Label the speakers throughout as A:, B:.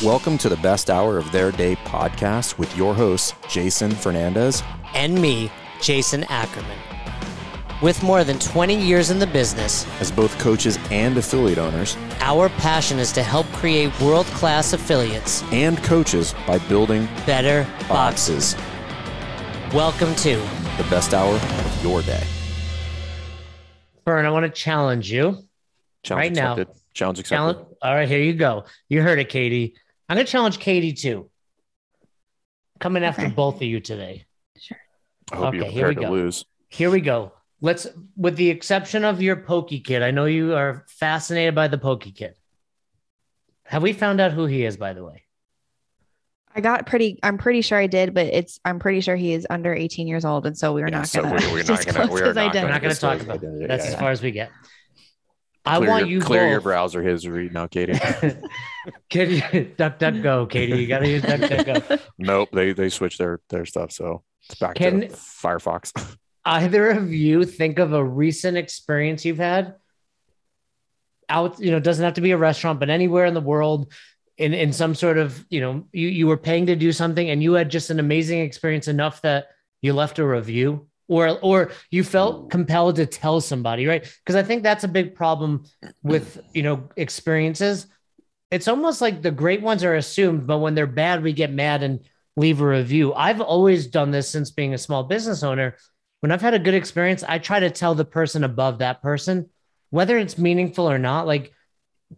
A: Welcome to the best hour of their day podcast with your hosts, Jason Fernandez
B: and me, Jason Ackerman. With more than 20 years in the business,
A: as both coaches and affiliate owners,
B: our passion is to help create world-class affiliates
A: and coaches by building
B: better boxes. Welcome to
A: the best hour of your day.
B: Fern, I want to challenge you
A: Challenge
B: right
A: accepted.
B: now.
A: Challenge accepted.
B: All right, here you go. You heard it, Katie. I'm going to challenge Katie too. Coming after both of you today.
C: Sure.
A: I hope you're prepared to lose.
B: Here we go. Let's, with the exception of your Pokey Kid, I know you are fascinated by the Pokey Kid. Have we found out who he is, by the way?
C: I'm pretty sure I did, but I'm pretty sure he is under 18 years old. And so we're not going to
B: talk about it. That's as far as we get.
A: Clear your browser history now, Katie.
B: DuckDuckGo, Katie. You got to use DuckDuckGo.
A: Nope, they switched their stuff, so it's back to Firefox.
B: Either of you think of a recent experience you've had out, it doesn't have to be a restaurant, but anywhere in the world in some sort of, you were paying to do something and you had just an amazing experience enough that you left a review or you felt compelled to tell somebody, right? Because I think that's a big problem with, experiences. It's almost like the great ones are assumed, but when they're bad, we get mad and leave a review. I've always done this since being a small business owner. When I've had a good experience, I try to tell the person above that person, whether it's meaningful or not. Like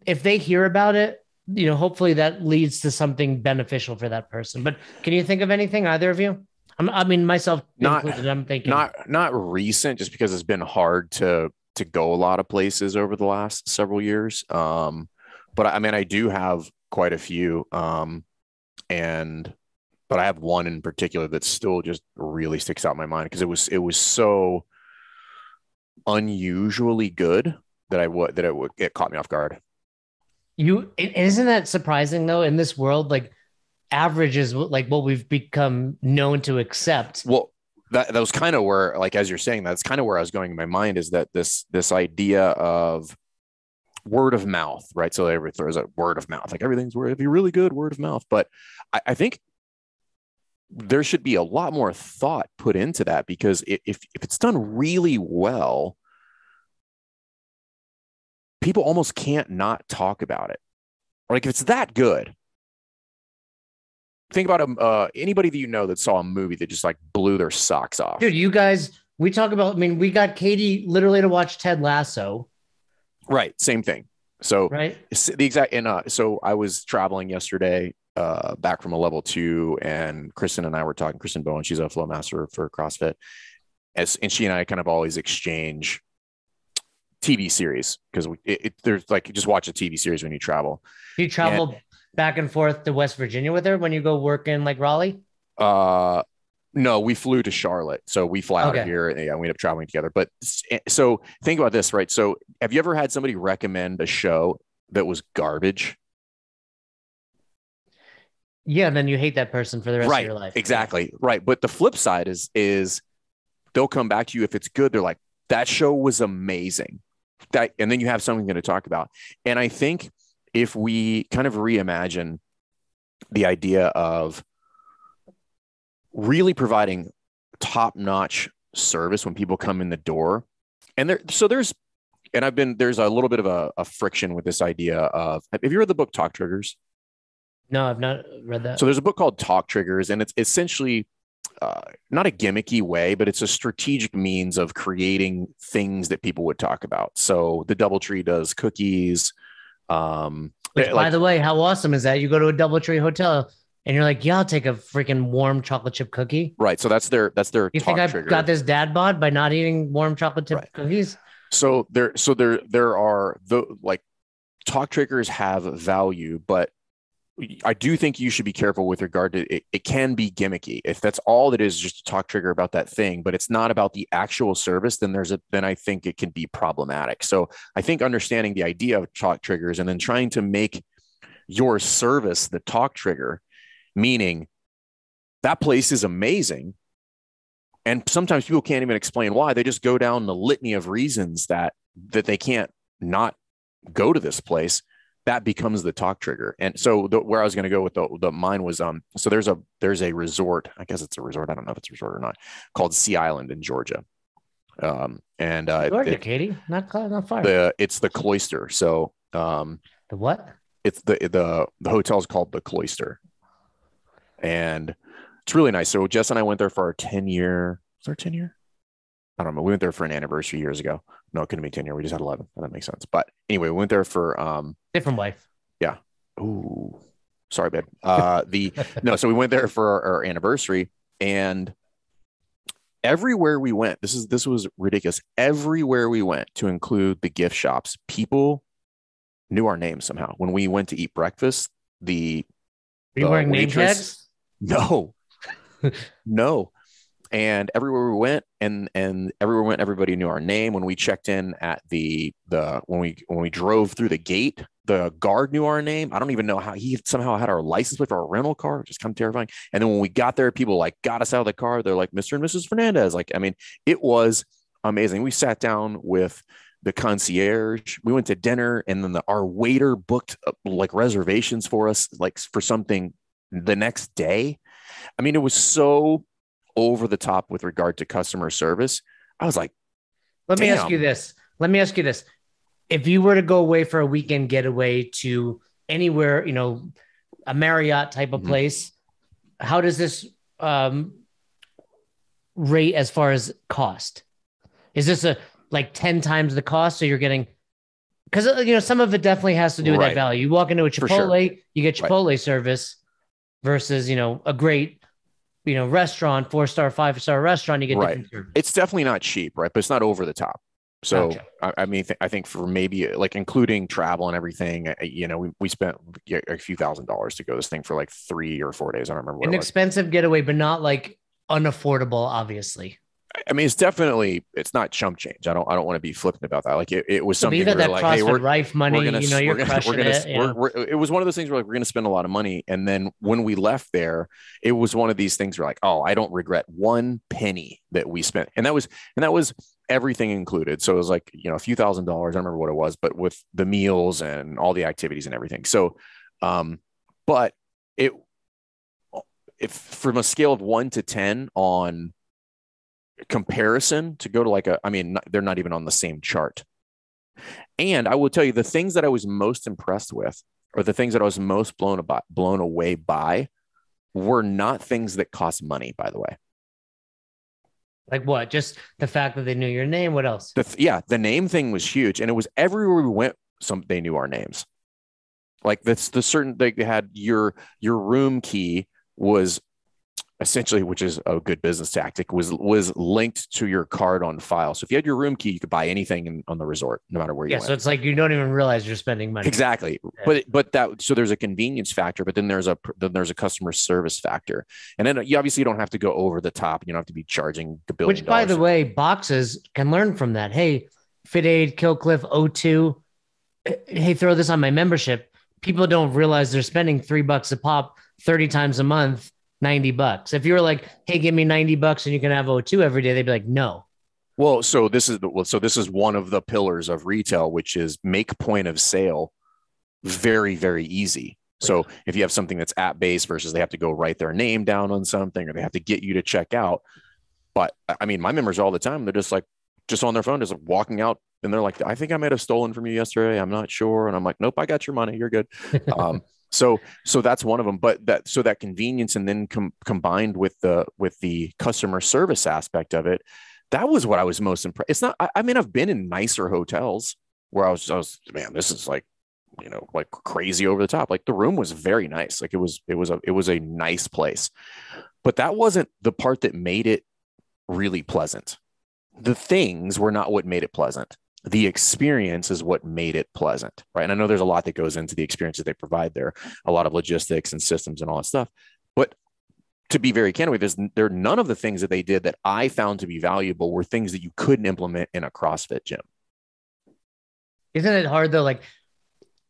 B: if they hear about it, hopefully that leads to something beneficial for that person. But can you think of anything, either of you? Myself included, I'm thinking.
A: Not recent, just because it's been hard to go a lot of places over the last several years. But I do have quite a few. But I have one in particular that still just really sticks out in my mind because it was so unusually good that it caught me off guard.
B: Isn't that surprising though, in this world, like average is like what we've become known to accept.
A: Well, that was kind of where, like, as you're saying, that's kind of where I was going in my mind, is that this idea of word of mouth, right? So there's a word of mouth, like everything's really good word of mouth. But I think there should be a lot more thought put into that, because if it's done really well, people almost can't not talk about it. Like if it's that good, think about anybody that that saw a movie that just like blew their socks off.
B: Dude, you guys, we talk about, we got Katie literally to watch Ted Lasso.
A: Right. Same thing. So
B: right.
A: The exact, so I was traveling yesterday back from a level 2, and Kristen and I were talking. Kristen Bowen, she's a flow master for CrossFit. And she and I kind of always exchange TV series, because there's like, just watch a TV series when you travel.
B: You travel back and forth to West Virginia with her when you go work in like Raleigh?
A: No, we flew to Charlotte. So we fly out of here, and we end up traveling together. But so think about this, right? So have you ever had somebody recommend a show that was garbage?
B: Yeah. And then you hate that person for the rest of your life.
A: Exactly. Right. But the flip side is they'll come back to you if it's good. They're like, that show was amazing. And then you have something to talk about. And I think if we kind of reimagine the idea of really providing top-notch service when people come in the door, and there's a little bit of a friction with this idea of, have you read the book Talk Triggers?
B: No, I've not read that.
A: So there's a book called Talk Triggers, and it's essentially not a gimmicky way, but it's a strategic means of creating things that people would talk about. So the DoubleTree does cookies.
B: By the way, how awesome is that? You go to a DoubleTree hotel and you're like, yeah, I'll take a freaking warm chocolate chip cookie.
A: Right. So that's their
B: You think I've got this dad bod by not eating warm chocolate chip cookies?
A: So there are Talk Triggers have value, but I do think you should be careful with regard to it. It can be gimmicky. If that's all it is, just a talk trigger about that thing, but it's not about the actual service, then I think it can be problematic. So I think understanding the idea of talk triggers and then trying to make your service the talk trigger, meaning that place is amazing. And sometimes people can't even explain why. They just go down the litany of reasons that they can't not go to this place. that becomes the talk trigger. And so where I was going to go with the mine was, so there's a resort, I guess it's a resort. I don't know if it's a resort or not, called Sea Island in Georgia.
B: Georgia, Katie, not far.
A: It's the Cloister. So,
B: The what?
A: it's the hotel is called the Cloister, and it's really nice. So Jess and I went there for our 10-year. Was our 10-year? I don't know. We went there for an anniversary years ago. No, it couldn't be 10-year. We just had 11. That makes sense. But anyway, we went there for
B: different wife.
A: Yeah. Ooh, sorry, babe. So we went there for our anniversary, and everywhere we went, this was ridiculous. Everywhere we went, to include the gift shops, people knew our names somehow. When we went to eat breakfast,
B: Were you wearing name tags?
A: No, no. And everywhere we went, and everywhere we went, everybody knew our name. When we checked in at when we drove through the gate, the guard knew our name. I don't even know how he somehow had our license plate for our rental car, which is kind of terrifying. And then when we got there, people like got us out of the car. They're like, Mr. and Mrs. Fernandez. Like, I mean, it was amazing. We sat down with the concierge. We went to dinner, and then our waiter booked like reservations for us, like for something the next day. I mean, it was so over the top with regard to customer service. I was like,
B: let me ask you this. If you were to go away for a weekend getaway to anywhere, a Marriott type of place, how does this rate as far as cost? Is this like 10 times the cost? So you're getting, because, some of it definitely has to do with that value. You walk into a Chipotle, you get Chipotle service versus, a great, restaurant, 4-star, 5-star restaurant, you get different service.
A: It's definitely not cheap, right? But it's not over the top. So, gotcha. I mean, I think for maybe like including travel and everything, we spent a few $1,000s to go this thing for like 3 or 4 days. I don't remember.
B: An expensive getaway, but not like unaffordable, obviously.
A: I mean, it's not chump change. I don't want to be flippant about that. Like it was something
B: where
A: that
B: like, hey, we're Rife money, you're crushing it.
A: It was one of those things where like, we're going to spend a lot of money. And then when we left there, it was one of these things where like, oh, I don't regret one penny that we spent. And that was everything included. So it was like, a few $1,000s. I don't remember what it was, but with the meals and all the activities and everything. So, but if from a scale of 1 to 10 on comparison to go to they're not even on the same chart. And I will tell you, the things that I was most impressed with, or the things that I was most blown away by, were not things that cost money, by the way.
B: Like what? Just the fact that they knew your name. What else?
A: The name thing was huge, and it was everywhere we went. They knew our names. Like that's they had your room key was essentially, which is a good business tactic, was linked to your card on file. So if you had your room key, you could buy anything on the resort, no matter where you went.
B: So it's like you don't even realize you're spending money.
A: Exactly. Yeah. But so there's a convenience factor, but then there's a customer service factor. And then you obviously don't have to go over the top. You don't have to be charging the $1 billion.
B: Which, by the way, boxes can learn from that. Hey, FitAid, Killcliff, O2. Hey, throw this on my membership. People don't realize they're spending $3 a pop 30 times a month. $90. If you were like, hey, give me $90 and you can have O2 every day, they'd be like, no.
A: Well, so this is one of the pillars of retail, which is make point of sale very, very easy. So if you have something that's app based versus they have to go write their name down on something, or they have to get you to check out. But I mean, my members all the time, they're just on their phone, just walking out, and they're like, I think I might have stolen from you yesterday. I'm not sure. And I'm like, nope, I got your money. You're good. So that's one of them, but that convenience, and then combined with the customer service aspect of it, that was what I was most impressed. It's not, I mean, I've been in nicer hotels where I was, man, this is like, like crazy over the top. Like the room was very nice. Like it was a nice place, but that wasn't the part that made it really pleasant. The things were not what made it pleasant. The experience is what made it pleasant, right? And I know there's a lot that goes into the experiences they provide there, a lot of logistics and systems and all that stuff. But to be very candid with you, none of the things that they did that I found to be valuable were things that you couldn't implement in a CrossFit gym.
B: Isn't it hard though? Like,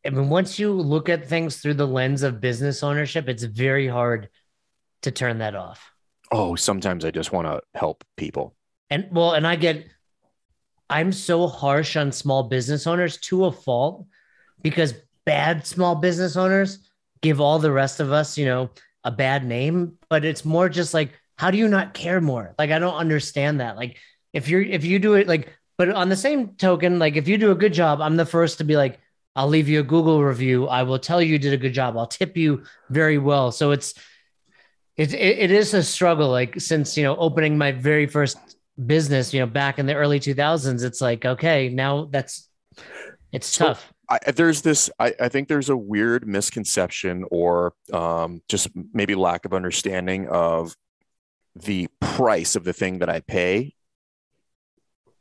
B: I mean, once you look at things through the lens of business ownership, it's very hard to turn that off.
A: Oh, sometimes I just want to help people.
B: And I'm so harsh on small business owners to a fault, because bad small business owners give all the rest of us, a bad name, but it's more just like, how do you not care more? Like, I don't understand that. Like, if you do it, like, but on the same token, like, if you do a good job, I'm the first to be like, I'll leave you a Google review. I will tell you did a good job. I'll tip you very well. So it is a struggle. Like, since, opening my very first business, back in the early 2000s, it's like, okay, now it's tough.
A: I think there's a weird misconception or just maybe lack of understanding of the price of the thing that I pay.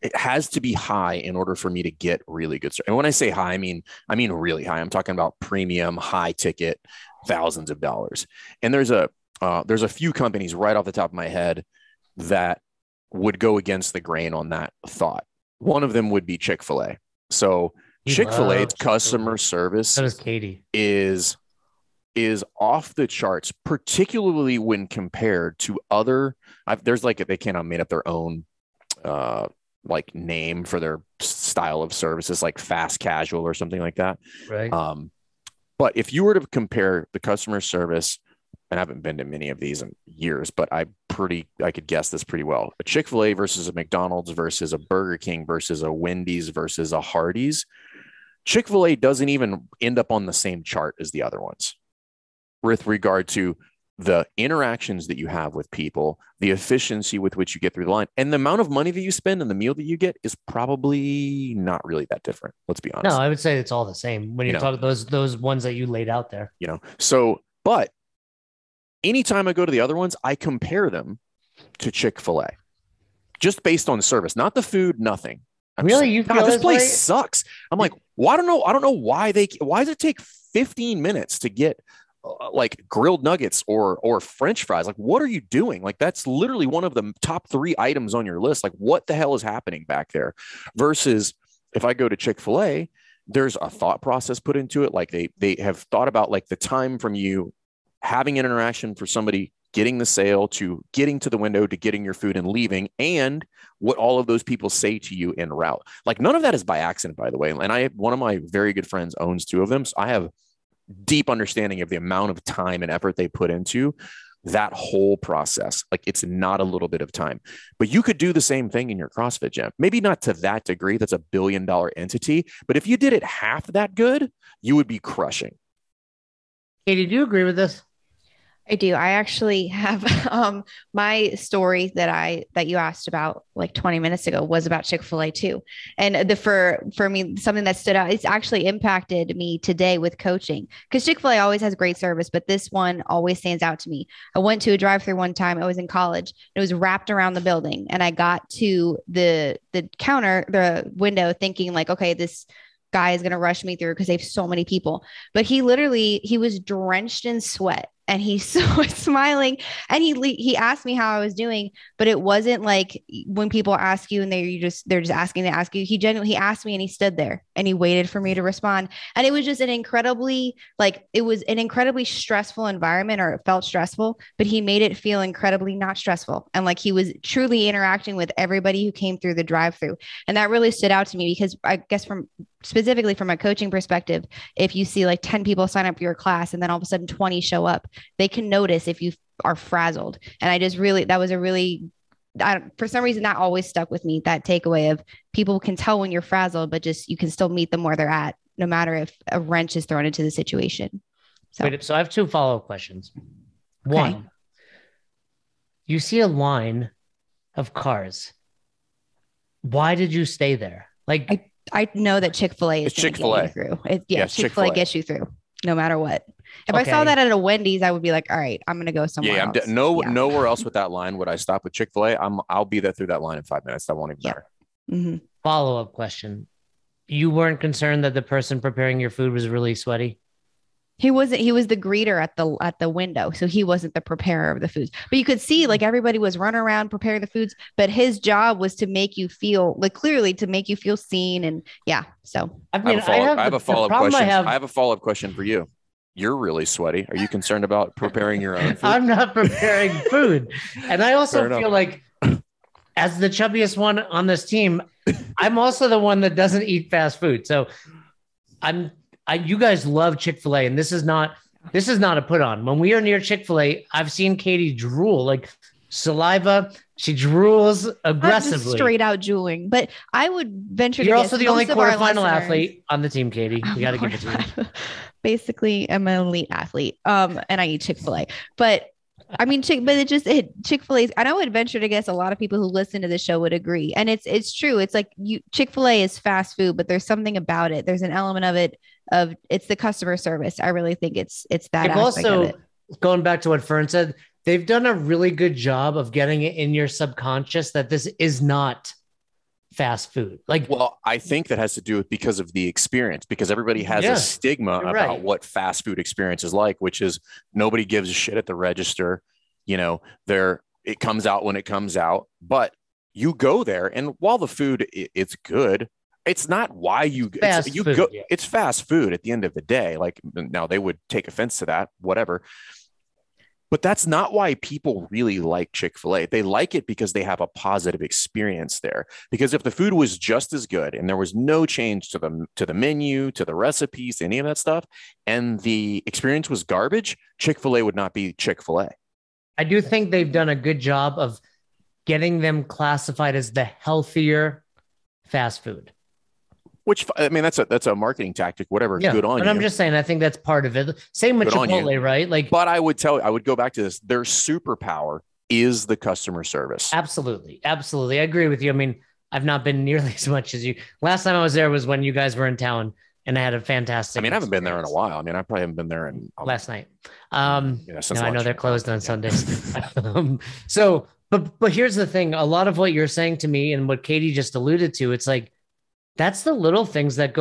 A: It has to be high in order for me to get really good service. And when I say high, I mean really high. I'm talking about premium, high ticket, thousands of dollars. And there's a few companies right off the top of my head that would go against the grain on that thought. One of them would be Chick-fil-A. So Chick-fil-A's customer service
B: So does Katie.
A: is off the charts, particularly when compared to other. There's like they kind of made up their own like name for their style of services, like fast casual or something like that.
B: Right.
A: But if you were to compare the customer service, and I haven't been to many of these in years, but I could guess this pretty well. A Chick-fil-A versus a McDonald's versus a Burger King versus a Wendy's versus a Hardee's. Chick-fil-A doesn't even end up on the same chart as the other ones with regard to the interactions that you have with people, the efficiency with which you get through the line, and the amount of money that you spend and the meal that you get is probably not really that different. Let's be honest.
B: No, I would say it's all the same when you talk those ones that you laid out there.
A: So, but anytime I go to the other ones, I compare them to Chick-fil-A just based on the service, not the food, nothing.
B: Really? You feel
A: this place sucks. I'm like, well, I don't know why does it take 15 minutes to get like grilled nuggets or French fries? Like, what are you doing? Like, that's literally one of the top 3 items on your list. Like, what the hell is happening back there? Versus if I go to Chick-fil-A, there's a thought process put into it. Like they have thought about like the time from you having an interaction for somebody getting the sale to getting to the window to getting your food and leaving, and what all of those people say to you en route. Like, none of that is by accident, by the way. And one of my very good friends owns 2 of them. So I have deep understanding of the amount of time and effort they put into that whole process. Like, it's not a little bit of time, but you could do the same thing in your CrossFit gym. Maybe not to that degree. That's $1 billion entity, but if you did it half that good, you would be crushing.
B: Katie, do you agree with this?
C: I do. I actually have my story that you asked about like 20 minutes ago was about Chick-fil-A too. And for me, something that stood out, it's actually impacted me today with coaching, because Chick-fil-A always has great service, but this one always stands out to me. I went to a drive-thru one time. I was in college. It was wrapped around the building, and I got to the counter, the window, thinking like, okay, this guy is going to rush me through because they have so many people. But he was drenched in sweat. And he's so smiling, and he asked me how I was doing, but it wasn't like when people ask you and they're just asking to ask you. He asked me, and he stood there and he waited for me to respond. And it was just an incredibly stressful environment, or it felt stressful, but he made it feel incredibly not stressful. And like, he was truly interacting with everybody who came through the drive-thru. And that really stood out to me, because I guess specifically from a coaching perspective, if you see like 10 people sign up for your class and then all of a sudden 20 show up, they can notice if you are frazzled. And for some reason that always stuck with me, that takeaway of people can tell when you're frazzled, but just, you can still meet them where they're at, no matter if a wrench is thrown into the situation.
B: So I have 2 follow-up questions. Okay. One, you see a line of cars. Why did you stay there? Like, I
C: know that Chick-fil-A is
A: Chick-fil-A
C: through. Chick-fil-A gets you through no matter what. If I saw that at a Wendy's, I would be like, all right, I'm going to go somewhere else.
A: Nowhere else with that line would I stop with Chick-fil-A. I'll be there through that line in 5 minutes. That won't even matter.
C: Mm-hmm.
B: Follow-up question. You weren't concerned that the person preparing your food was really sweaty?
C: He wasn't. He was the greeter at the window, so he wasn't the preparer of the foods. But you could see like everybody was running around preparing the foods, but his job was to make you feel seen. And yeah, so
A: I have a follow-up question. I have a follow-up question for you. You're really sweaty. Are you concerned about preparing your own food?
B: I'm not preparing food, and I also feel like, as the chubbiest one on this team, I'm also the one that doesn't eat fast food. So you guys love Chick-fil-A, and this is not a put on. When we are near Chick-fil-A, I've seen Katie drool, like saliva. She drools aggressively.
C: Not just straight out drooling, but I would venture
B: You're
C: to
B: also
C: guess
B: the only
C: most of our
B: quarterfinal
C: listeners-
B: athlete on the team, Katie. We got to give it to you.
C: Basically, I'm an elite athlete. And I eat Chick-fil-A. But I mean, Chick-fil-A, and I would venture to guess a lot of people who listen to the show would agree. And it's true. It's like Chick-fil-A is fast food, but there's something about it. There's an element of it it's the customer service. I really think it's that
B: They've
C: aspect
B: also,
C: of it.
B: going back to what Fern said, they've done a really good job of getting it in your subconscious that this is not fast food. Like,
A: well, I think that has to do with because of the experience, because everybody has a stigma about what fast food experience is like, which is nobody gives a shit at the register. You know, it comes out when it comes out, but you go there, and while the food it's good, it's not why it's fast food at the end of the day. Like, now they would take offense to that, whatever. But that's not why people really like Chick-fil-A. They like it because they have a positive experience there. Because if the food was just as good and there was no change to the menu, to the recipes, any of that stuff, and the experience was garbage, Chick-fil-A would not be Chick-fil-A.
B: I do think they've done a good job of getting them classified as the healthier fast food.
A: Which, I mean, that's a marketing tactic, whatever.
B: Yeah,
A: good on you.
B: But I'm just saying, I think that's part of it. Same with Chipotle, right? Like,
A: but I would go back to this. Their superpower is the customer service.
B: Absolutely. Absolutely. I agree with you. I mean, I've not been nearly as much as you. Last time I was there was when you guys were in town, and I had a fantastic.
A: I mean, I haven't been there in a while. I mean, I probably haven't been there in
B: last night.
A: Since
B: I know they're closed on Sundays. But here's the thing. A lot of what you're saying to me and what Katie just alluded to, it's like, that's the little things that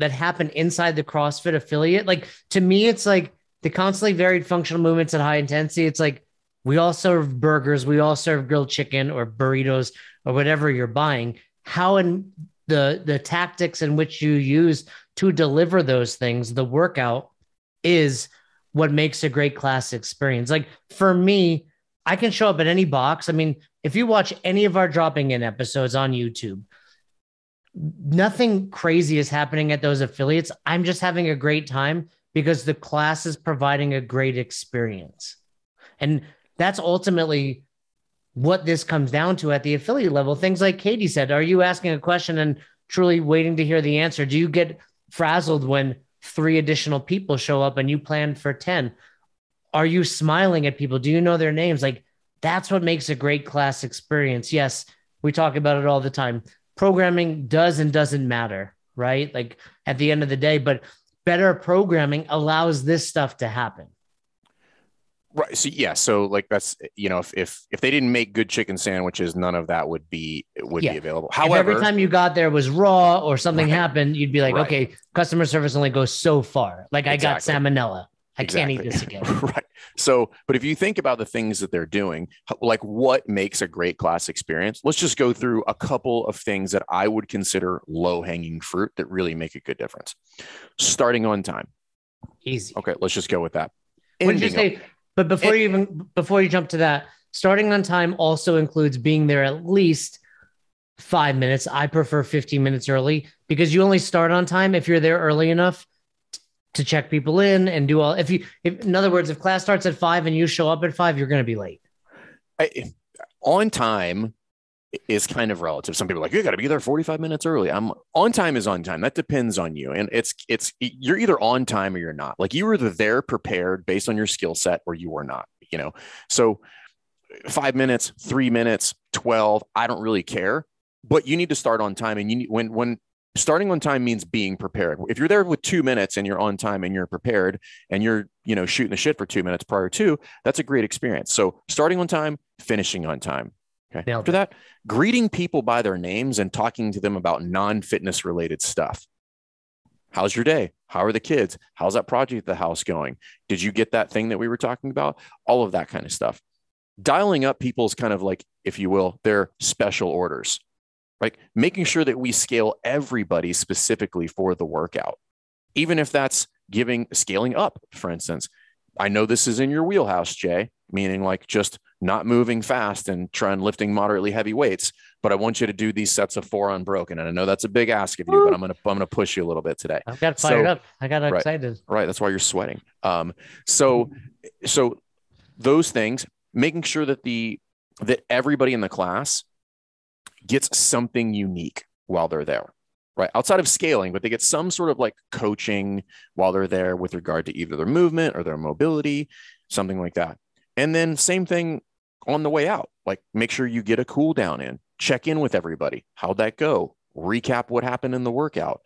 B: happen inside the CrossFit affiliate. Like, to me, it's like the constantly varied functional movements at high intensity. It's like, we all serve burgers, we all serve grilled chicken or burritos or whatever you're buying. How in the tactics in which you use to deliver those things, the workout is what makes a great class experience. Like, for me, I can show up at any box. I mean, if you watch any of our dropping in episodes on YouTube, nothing crazy is happening at those affiliates. I'm just having a great time because the class is providing a great experience. And that's ultimately what this comes down to at the affiliate level. Things like Katie said, are you asking a question and truly waiting to hear the answer? Do you get frazzled when 3 additional people show up and you planned for 10? Are you smiling at people? Do you know their names? Like, that's what makes a great class experience. Yes, we talk about it all the time. Programming does and doesn't matter, right? Like, at the end of the day, but better programming allows this stuff to happen.
A: Right. So, yeah. So, like, that's, if they didn't make good chicken sandwiches, none of that would be available. However,
B: if every time you got there was raw or something happened, you'd be like, okay, customer service only goes so far. Like, I got salmonella. I can't eat this again.
A: Right. So, but if you think about the things that they're doing, like what makes a great class experience, let's just go through a couple of things that I would consider low-hanging fruit that really make a good difference. Starting on time.
B: Easy.
A: Okay, let's just go with that.
B: What did you say? But before you jump to that, starting on time also includes being there at least 5 minutes. I prefer 15 minutes early because you only start on time if you're there early enough to check people in and do all. If in other words, if class starts at 5 and you show up at 5, you're going to be late.
A: On time is kind of relative. Some people are like, you got to be there 45 minutes early. On time is on time. That depends on you. And you're either on time or you're not. Like, you were either there prepared based on your skill set or you were not, so 5 minutes, 3 minutes, 12, I don't really care, but you need to start on time. And when starting on time means being prepared. If you're there with 2 minutes and you're on time and you're prepared and you're, shooting the shit for 2 minutes prior to, that's a great experience. So starting on time, finishing on time. Okay. After that, greeting people by their names and talking to them about non-fitness related stuff. How's your day? How are the kids? How's that project at the house going? Did you get that thing that we were talking about? All of that kind of stuff. Dialing up people's kind of, like, if you will, their special orders, right? Making sure that we scale everybody specifically for the workout. Even if that's scaling up, for instance, I know this is in your wheelhouse, Jay, meaning like just not moving fast and trying lifting moderately heavy weights, but I want you to do these sets of 4 unbroken. And I know that's a big ask of you, but I'm gonna push you a little bit today.
B: I've got fired up. I got excited.
A: Right. That's why you're sweating. So those things, making sure that everybody in the class gets something unique while they're there, right? Outside of scaling, but they get some sort of like coaching while they're there with regard to either their movement or their mobility, something like that. And then same thing on the way out, like make sure you get a cool down in, check in with everybody. How'd that go? Recap what happened in the workout.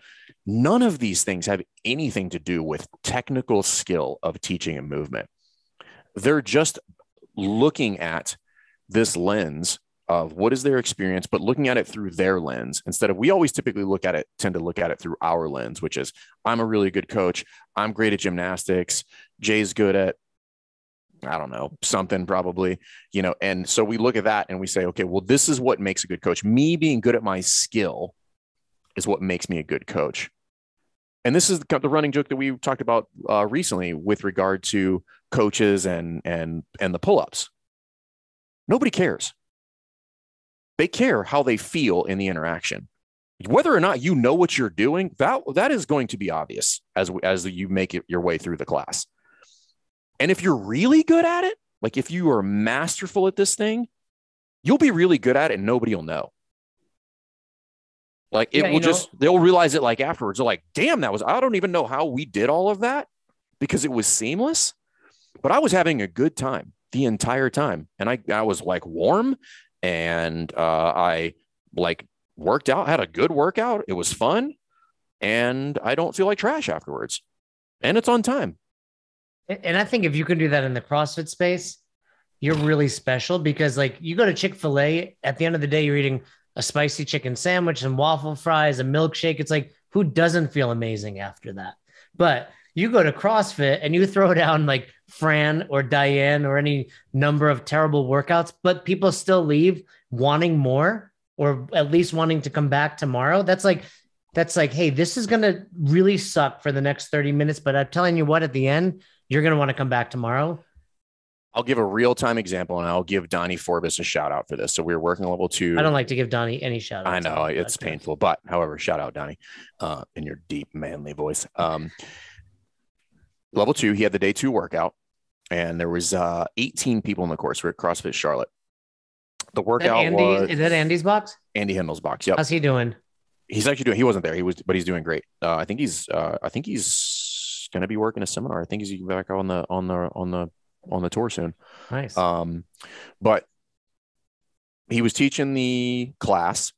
A: None of these things have anything to do with technical skill of teaching and movement. They're just looking at this lens of what is their experience, but looking at it through their lens instead of, we always typically tend to look at it through our lens, which is, I'm a really good coach. I'm great at gymnastics. Jay's good at, I don't know, something probably, and so we look at that and we say, okay, well, this is what makes a good coach. Me being good at my skill is what makes me a good coach. And this is the running joke that we talked about recently with regard to coaches and the pull-ups. Nobody cares. They care how they feel in the interaction. Whether or not you know what you're doing, that is going to be obvious as you make it your way through the class. And if you're really good at it, like if you are masterful at this thing, you'll be really good at it and nobody will know. Like they'll realize it like afterwards. They're like, damn, I don't even know how we did all of that because it was seamless, but I was having a good time the entire time. And I was like warm and I like worked out, had a good workout. It was fun and I don't feel like trash afterwards and it's on time.
B: And I think if you can do that in the CrossFit space, you're really special because like you go to Chick-fil-A, at the end of the day, you're eating a spicy chicken sandwich and waffle fries, a milkshake. It's like, who doesn't feel amazing after that? But you go to CrossFit and you throw down like Fran or Diane or any number of terrible workouts, but people still leave wanting more or at least wanting to come back tomorrow. That's like, hey, this is going to really suck for the next 30 minutes, but I'm telling you what, at the end, you're going to want to come back tomorrow.
A: I'll give a real-time example, and I'll give Donnie Forbes a shout-out for this. So we were working level 2.
B: I don't like to give Donnie any shout-outs.
A: I know, it's painful. But, however, shout-out, Donnie, in your deep, manly voice. Level 2, he had the day 2 workout, and there was 18 people in the course. We're at CrossFit Charlotte. The workout
B: is that Andy's box?
A: Andy Himmel's box, yep.
B: How's he doing?
A: He's actually doing. He wasn't there. But he's doing great. I think he's going to be working a seminar. I think he's back on the tour soon.
B: Nice.
A: But he was teaching the class.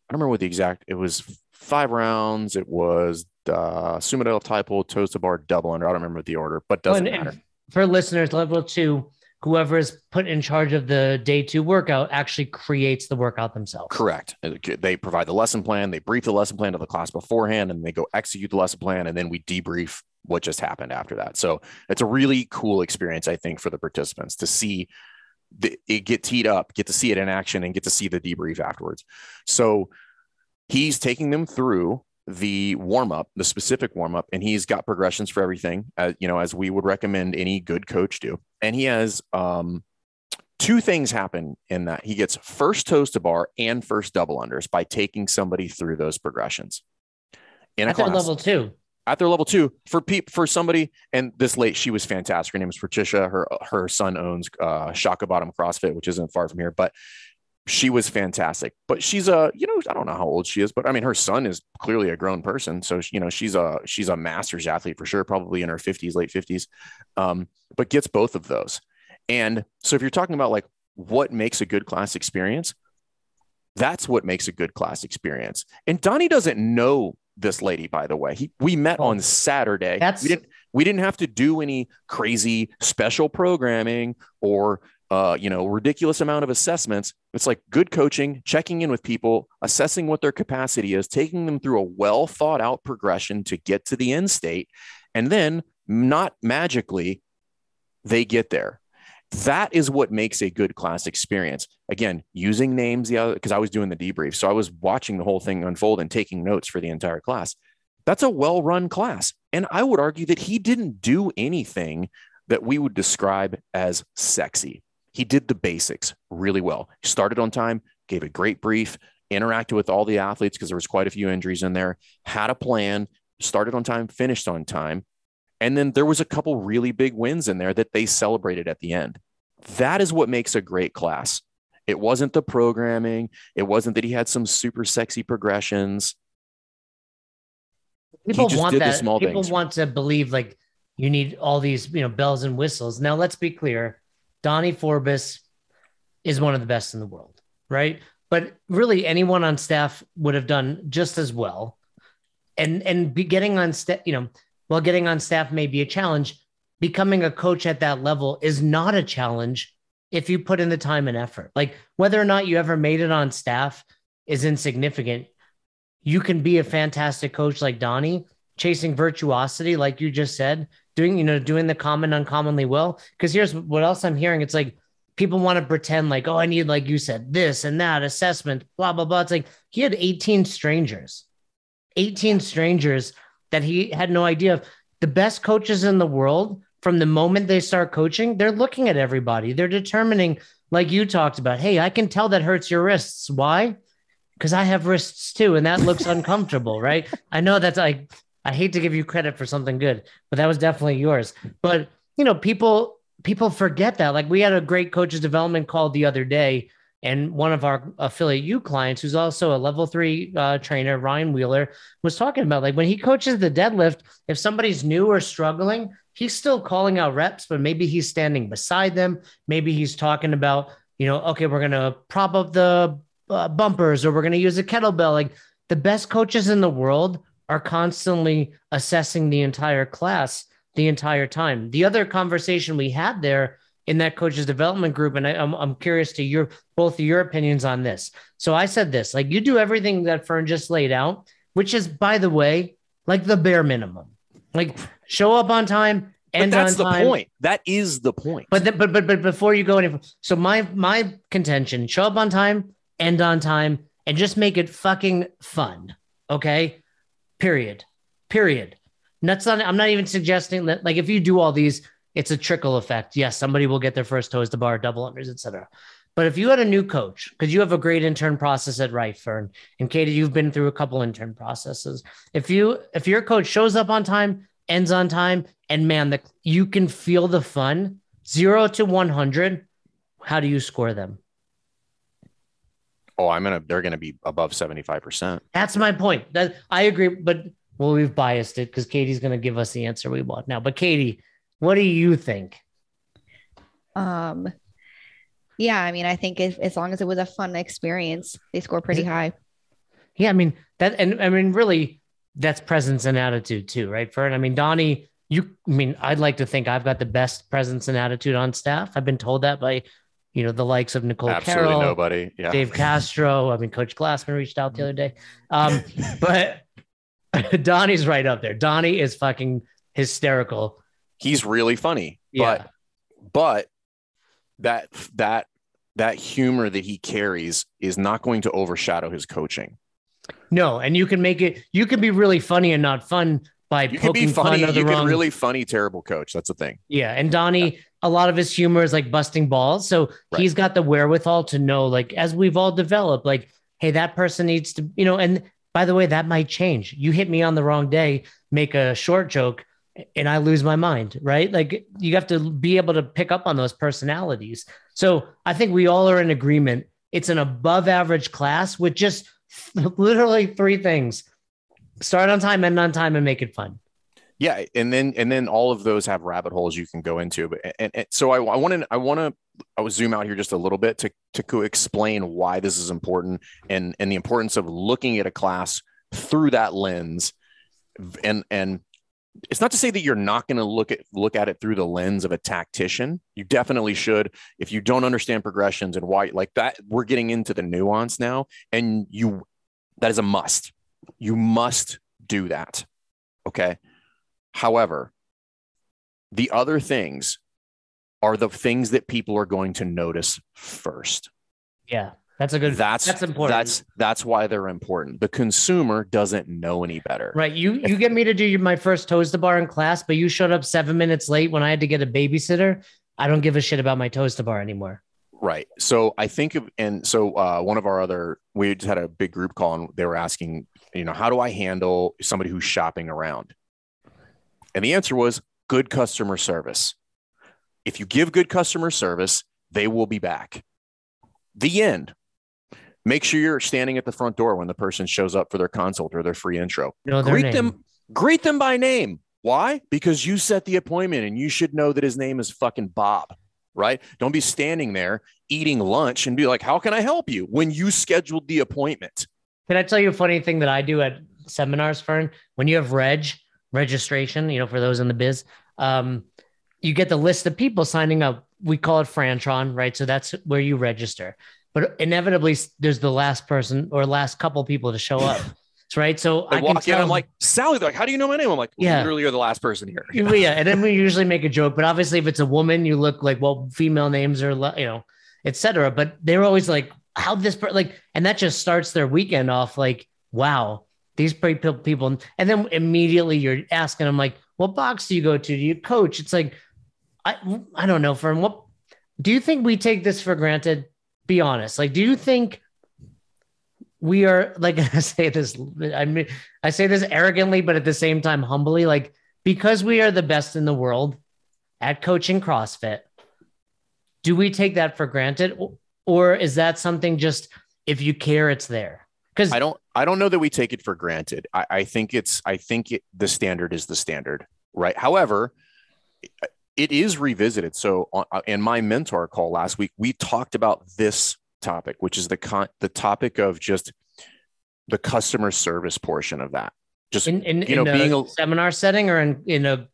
A: I don't remember what the exact. It was 5 rounds. It was sumo deadlift, high pull, toes to bar, double under. I don't remember the order, but doesn't matter.
B: For listeners, level 2. Whoever is put in charge of the day 2 workout actually creates the workout themselves. Correct.
A: They provide the lesson plan. They brief the lesson plan to the class beforehand, and they go execute the lesson plan. And then we debrief what just happened after that. So it's a really cool experience, I think, for the participants to see it get teed up, get to see it in action, and get to see the debrief afterwards. So he's taking them through the warm-up, the specific warm-up, and he's got progressions for everything, as we would recommend any good coach do. And he has 2 things happen in that. He gets first toes to bar and first double unders by taking somebody through those progressions in a class. At their level 2 for somebody, and this late, she was fantastic. Her name is Patricia. Her son owns Shaka Bottom CrossFit, which isn't far from here, but she was fantastic. But she's I don't know how old she is, but I mean, her son is clearly a grown person. So, she's a master's athlete for sure, probably in her 50s, late 50s, but gets both of those. And so if you're talking about like what makes a good class experience, that's what makes a good class experience. And Donnie doesn't know this lady, by the way. We met on Saturday. We didn't have to do any crazy special programming or ridiculous amount of assessments. It's like good coaching, checking in with people, assessing what their capacity is, taking them through a well thought out progression to get to the end state. And then not magically, they get there. That is what makes a good class experience. Again, using names, because I was doing the debrief. So I was watching the whole thing unfold and taking notes for the entire class. That's a well-run class. And I would argue that he didn't do anything that we would describe as sexy. He did the basics really well. He started on time, gave a great brief, interacted with all the athletes because there was quite a few injuries in there, had a plan, started on time, finished on time. And then there was a couple really big wins in there that they celebrated at the end. That is what makes a great class. It wasn't the programming. It wasn't that he had some super sexy progressions.
B: People want that. People want to believe like you need all these, bells and whistles. Now, let's be clear. Donnie Forbes is one of the best in the world, right? But really, anyone on staff would have done just as well. And getting on staff, while getting on staff may be a challenge, becoming a coach at that level is not a challenge if you put in the time and effort. Like whether or not you ever made it on staff is insignificant. You can be a fantastic coach like Donnie, chasing virtuosity, like you just said, doing the common uncommonly well. Because here's what else I'm hearing. It's like people want to pretend like, oh, I need, like you said, this and that assessment, blah, blah, blah. It's like he had 18 strangers that he had no idea of. The best coaches in the world, from the moment they start coaching, they're looking at everybody. They're determining, like you talked about, hey, I can tell that hurts your wrists. Why? Because I have wrists too, and that looks uncomfortable, right? I know that's like, I hate to give you credit for something good, but that was definitely yours. But, people forget that. Like we had a great coaches development call the other day, and one of our affiliate U clients, who's also a level 3 trainer, Ryan Wheeler, was talking about like when he coaches the deadlift, if somebody's new or struggling, he's still calling out reps, but maybe he's standing beside them. Maybe he's talking about, okay, we're going to prop up the bumpers, or we're going to use a kettlebell. Like the best coaches in the world are constantly assessing the entire class the entire time. The other conversation we had there in that coaches development group, and I'm curious to both of your opinions on this. So I said this, like you do everything that Fern just laid out, which is, by the way, like the bare minimum. Like show up on time, end on time. But that's the
A: point. That is the point.
B: But before you go any, so my contention: show up on time, end on time, and just make it fucking fun. Okay. Period. I'm not even suggesting that, like, if you do all these, it's a trickle effect. Yes, somebody will get their first toes to bar, double unders, etc. But if you had a new coach, because you have a great intern process at Rife, Fern, and Katie, you've been through a couple intern processes. If your coach shows up on time, ends on time, and man, you can feel the fun, 0 to 100, how do you score them?
A: Oh, they're going to be above 75%.
B: That's my point. I agree, but we've biased it because Katie's going to give us the answer we want now. But Katie, what do you think?
C: Yeah, I mean, I think as long as it was a fun experience, they score pretty high.
B: Yeah, I mean really, that's presence and attitude too, right, Fern? I mean, Donnie, I'd like to think I've got the best presence and attitude on staff. I've been told that by, the likes of Nicole
A: Absolutely
B: Carroll,
A: nobody, yeah.
B: Dave Castro. I mean, Coach Glassman reached out the other day. But Donnie's right up there. Donnie is fucking hysterical.
A: He's really funny,
B: yeah.
A: but that humor that he carries is not going to overshadow his coaching.
B: No, and you can be really funny and not fun by poking fun of the wrong.
A: Really funny, terrible coach. That's the thing.
B: Yeah, and Donnie, a lot of his humor is like busting balls, so he's got the wherewithal to know, like, as we've all developed, like, hey, that person needs to, and by the way, that might change. You hit me on the wrong day, make a short joke, and I lose my mind, right? Like you have to be able to pick up on those personalities. So I think we all are in agreement. It's an above average class with just literally 3 things: start on time, end on time, and make it fun.
A: Yeah. And then all of those have rabbit holes you can go into. But and so I want to zoom out here just a little bit to explain why this is important and the importance of looking at a class through that lens. And it's not to say that you're not going to look at it through the lens of a tactician. You definitely should. If you don't understand progressions and why, like that, we're getting into the nuance now, and that is a must. You must do that. Okay. However, the other things are the things that people are going to notice first.
B: Yeah. That's important.
A: That's why they're important. The consumer doesn't know any better.
B: Right. You get me to do my first toast to bar in class, but you showed up 7 minutes late when I had to get a babysitter. I don't give a shit about my toast to bar anymore.
A: Right. So I think, one of our we just had a big group call and they were asking, how do I handle somebody who's shopping around? And the answer was good customer service. If you give good customer service, they will be back. The end. Make sure you're standing at the front door when the person shows up for their consult or their free intro. Greet them by name. Why? Because you set the appointment and you should know that his name is fucking Bob, right? Don't be standing there eating lunch and be like, how can I help you when you scheduled the appointment?
B: Can I tell you a funny thing that I do at seminars, Fern? When you have registration, for those in the biz, you get the list of people signing up. We call it Frantron, right? So that's where you register. But inevitably, there's the last person or last couple people to show up. Right. So I walk in,
A: I'm like, Sally, they're like, how do you know my name? I'm like, literally, you're the last person here.
B: Yeah. And then we usually make a joke. But obviously, if it's a woman, you look like, female names are, et cetera. But they're always like, how this, and that just starts their weekend off like, wow, these people. And then immediately you're asking them, like, what box do you go to? Do you coach? It's like, I don't know, Fern, what do you think we take this for granted? Be honest. Like, do you think we are, like, I say this arrogantly, but at the same time, humbly, like, because we are the best in the world at coaching CrossFit, do we take that for granted? Or is that something just, if you care, it's there? Because
A: I don't know that we take it for granted. I think the standard is the standard, right? However, it is revisited. So in my mentor call last week, we talked about this topic, which is the topic of just the customer service portion of that. Just
B: in being a seminar setting, or in a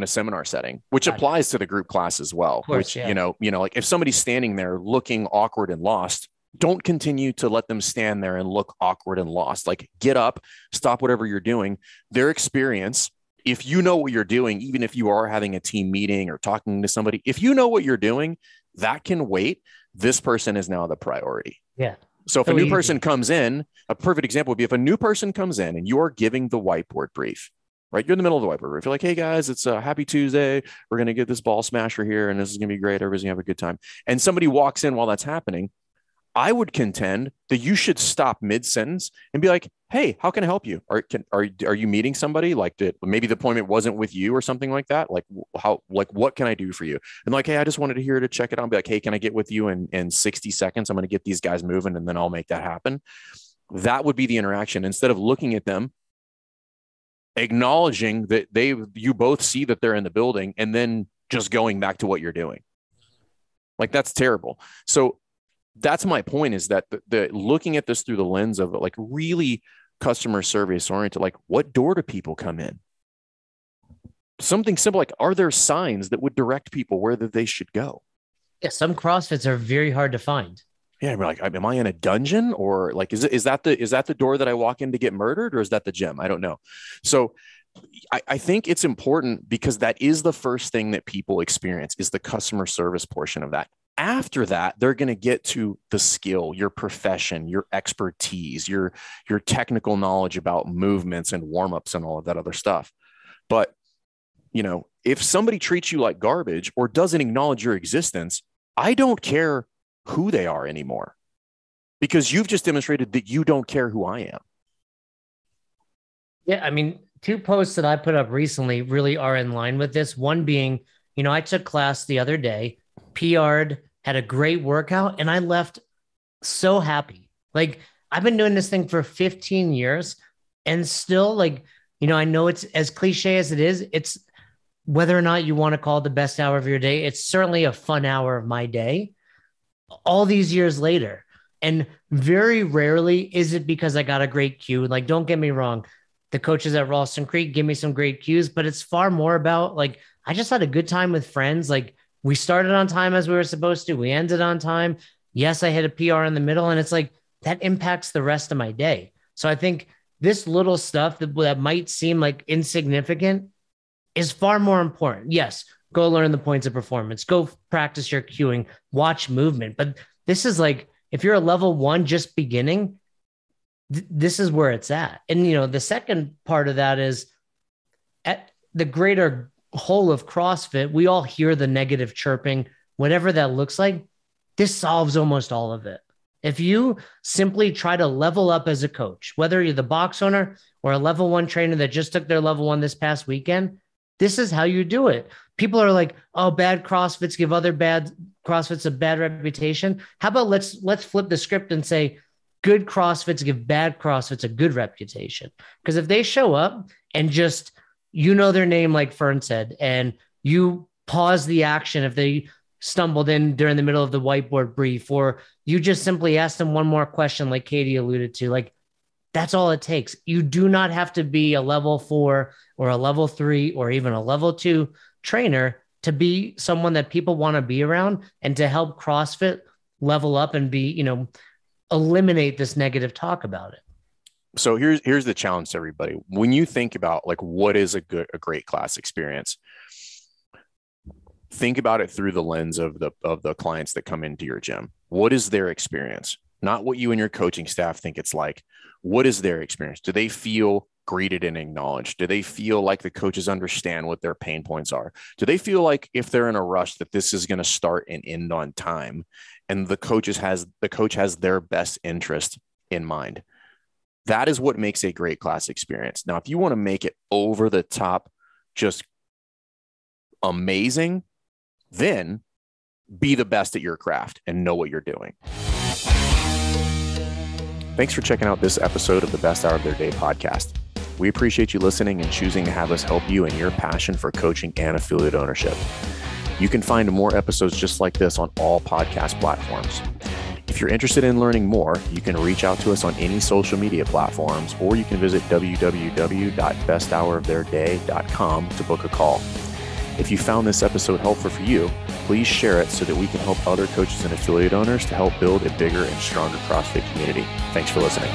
A: seminar setting, which applies to the group class as well.
B: Course,
A: which like if somebody's standing there looking awkward and lost, don't continue to let them stand there and look awkward and lost. Like, get up, stop whatever you're doing. Their experience. If you know what you're doing, even if you are having a team meeting or talking to somebody, if you know what you're doing, that can wait. This person is now the priority.
B: Yeah.
A: So if a new person comes in, a perfect example would be if a new person comes in and you are giving the whiteboard brief, right? You're in the middle of the whiteboard brief. You're like, hey guys, it's a happy Tuesday. We're going to get this ball smasher here and this is going to be great. Everybody's going to have a good time. And somebody walks in while that's happening. I would contend that you should stop mid-sentence and be like, hey, how can I help you? Are you meeting somebody? Like, maybe the appointment wasn't with you or something like that. Like, what can I do for you? And like, hey, I just wanted to hear to check it out. Be like, hey, can I get with you in 60 seconds? I'm going to get these guys moving and then I'll make that happen. That would be the interaction. Instead of looking at them, acknowledging that you both see that they're in the building and then just going back to what you're doing. Like, that's terrible. So that's my point, is that the looking at this through the lens of like really customer service oriented, like, what door do people come in? Something simple, like, are there signs that would direct people where they should go?
B: Yeah, some CrossFits are very hard to find.
A: Yeah, we're like, am I in a dungeon, or like, is that the door that I walk in to get murdered, or is that the gym? I don't know. So I think it's important, because that is the first thing that people experience, is the customer service portion of that. After that, they're going to get to the skill, your profession, your expertise, your technical knowledge about movements and warm-ups and all of that other stuff. But, if somebody treats you like garbage or doesn't acknowledge your existence, I don't care who they are anymore, because you've just demonstrated that you don't care who I am.
B: Yeah. I mean, 2 posts that I put up recently really are in line with this. One being, I took class the other day, PR'd, had a great workout, and I left so happy. Like, I've been doing this thing for 15 years and still, like, I know it's as cliche as it is. It's whether or not you want to call it the best hour of your day. It's certainly a fun hour of my day all these years later. And very rarely is it because I got a great cue. Like, don't get me wrong. The coaches at Ralston Creek give me some great cues, but it's far more about, like, I just had a good time with friends. Like, we started on time as we were supposed to. We ended on time. Yes, I hit a PR in the middle, and it's like that impacts the rest of my day. So I think this little stuff that might seem like insignificant is far more important. Yes, go learn the points of performance. Go practice your cueing. Watch movement. But This is like, if you're a level 1 just beginning, this is where it's at. And, the second part of that is at the greater whole of CrossFit, we all hear the negative chirping, whatever that looks like. This solves almost all of it. If you simply try to level up as a coach, whether you're the box owner or a level 1 trainer that just took their level 1 this past weekend, this is how you do it. People are like, oh, bad CrossFits give other bad CrossFits a bad reputation. How about let's flip the script and say good CrossFits give bad CrossFits a good reputation? Because if they show up and just, their name, like Fern said, and you pause the action if they stumbled in during the middle of the whiteboard brief, or you just simply ask them one more question, like Katie alluded to, like, that's all it takes. You do not have to be a level 4 or a level 3 or even a level 2 trainer to be someone that people want to be around and to help CrossFit level up and be, eliminate this negative talk about it.
A: So here's the challenge to everybody. When you think about like what is a great class experience, think about it through the lens of the clients that come into your gym. What is their experience? Not what you and your coaching staff think it's like. What is their experience? Do they feel greeted and acknowledged? Do they feel like the coaches understand what their pain points are? Do they feel like if they're in a rush that this is going to start and end on time and the coach has their best interest in mind? That is what makes a great class experience. Now, if you want to make it over the top, just amazing, then be the best at your craft and know what you're doing. Thanks for checking out this episode of the Best Hour of Their Day podcast. We appreciate you listening and choosing to have us help you in your passion for coaching and affiliate ownership. You can find more episodes just like this on all podcast platforms. If you're interested in learning more, you can reach out to us on any social media platforms, or you can visit www.besthouroftheirday.com to book a call. If you found this episode helpful for you, please share it so that we can help other coaches and affiliate owners to help build a bigger and stronger CrossFit community. Thanks for listening.